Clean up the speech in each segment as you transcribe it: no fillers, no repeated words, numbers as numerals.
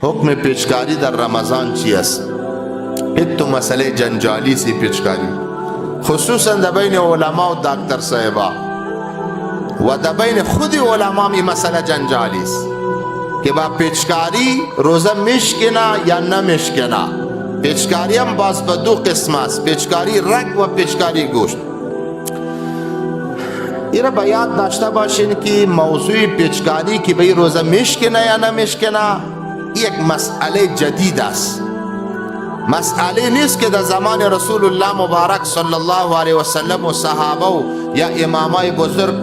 حکم پیچکاری در رمضان چی است؟ تو مسئله جنجالی سی پیچکاری خصوصا در بین علما و دکتر صاحبا و در بین خود علما می مسئله جنجالی است که با پیچکاری روزه میشکنه یا نمیشکنه. پیچکاری هم باز به دو قسم است، پیچکاری رگ و پیچکاری گوشت. ایره به یاد داشته باشین که موضوع پیچکاری که به روزه میشکنه یا نمیشکنه یک مسئله جدید است. مسئله نیست که در زمان رسول الله مبارک صلی الله علیه و سلم و صحابه و یا امامای بزرگ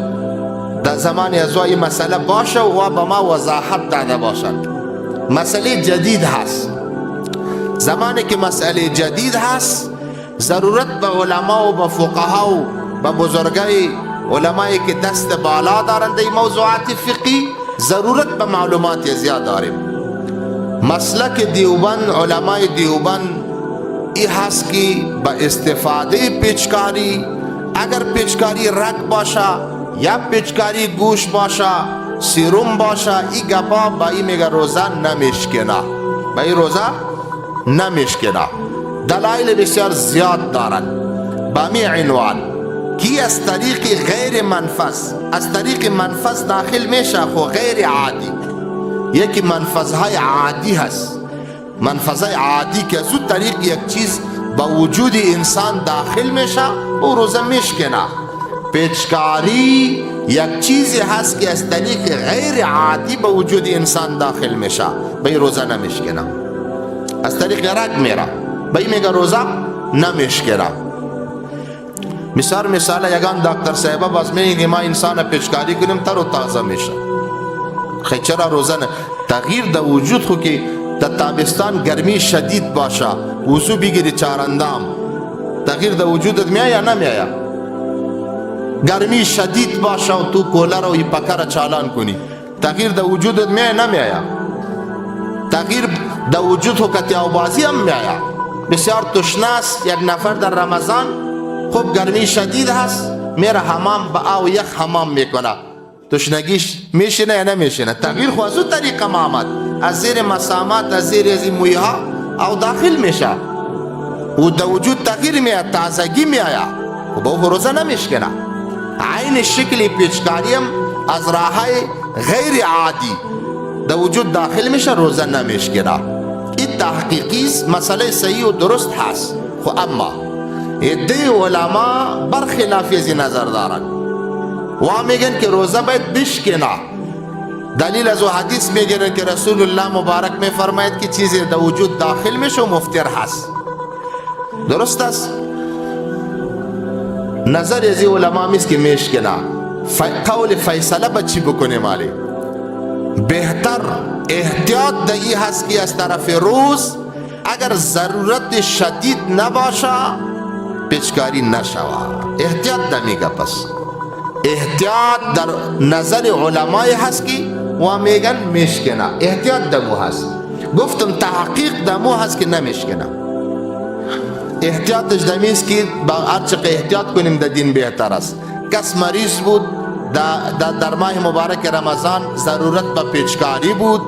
در زمان ازوای مسئله باشه و به ما وضاحت داده باشند. مسئله جدید هست. زمانی که مسئله جدید هست ضرورت به علما و به فقها و به بزرگای علمایی که دست بالا دارند در موضوعات فقهی ضرورت به معلومات زیاد داریم. مسلک دیوبند، علمای دیوبند ای هست که به استفاده پیچکاری، اگر پیچکاری رگ باشه یا پیچکاری گوش باشه سیروم باشه، ای گپا با ای میگه روزه نمیشکنه، با ای روزه نمیشکنه. دلایل بسیار زیاد دارن با می عنوان کی از طریق غیر منفذ، از طریق منفذ داخل میشه خو غیر عادی. یکی منفذهای عادی هست، منفذهای عادی که از اون طریق یک چیز با وجود انسان داخل میشه و روزه میشکنه. پیچکاری یک چیزی هست که از طریق غیر عادی با وجود انسان داخل میشه، به روزه نمیشکنه. از طریق رگ میره، به میگه روزه نمیشکنه. مثال یگان دکتر صاحبه باز میگه ما انسان پیچکاری کنیم تر و تازه میشه. خیلی چرا روزه نه؟ تغییر در وجود خو که در تابستان گرمی شدید باشه وضو بگیری چارندام، تغییر در وجودت میآید یا نمیآید؟ گرمی شدید باشه و تو کولر و پکر چالان کنی تغییر در وجودت میآید نمیآید؟ تغییر در وجود خو کتیاوبازی هم میآید. بسیار تشناس یک نفر در رمضان خوب گرمی شدید هست میره حمام با آب و یخ حمام میکنه، تشنگیش میشینه یا نمیشینه؟ تغییر خو از اون طریقه آمد، از زیر مسامات از زیر از مویه ها او داخل میشه و در وجود تغییر میاد، تازگی میآید و با روزه نمیشکنه. عین شکل پیچکاری هم از راههای غیر عادی در وجود داخل میشه، روزه نمیشکنه. این تحقیقی مسئله صحیح و درست هست. خو اما ایده علما برخلاف از نظر دارن و میگن که روزه باید بشکنه. دلیل از حدیث میگن که رسول الله مبارک میفرماید که چیزی در وجود داخل میشه و مفطر هست. درست است؟ نظر از علما میست که میشکنه. قول فیصله با چی بکنیم؟ مالی بهتر احتیاط دایی هست که از طرف روز اگر ضرورت شدید نباشه پیچکاری نشود. احتیاط دمیگه. پس احتیاط در نظر علمای هست که و میگن میشکنه. احتیاط دمو هست، گفتم تحقیق دمو هست که نمیشکنه. احتیاطش دمیست که با هرچه احتیاط کنیم در دین بهتر است. کس مریض بود در ماه مبارک رمضان ضرورت به پیچکاری بود،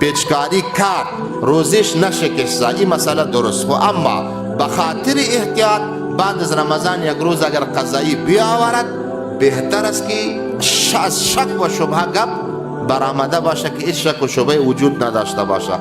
پیچکاری کرد روزش نشکست، این مسئله درست. اما به خاطر احتیاط بعد از رمضان یک روز اگر قضایی بیاورد بهتر است که از شک و شبهه گپ برآمده باشه که هیچ شک و شبهه وجود نداشته باشه.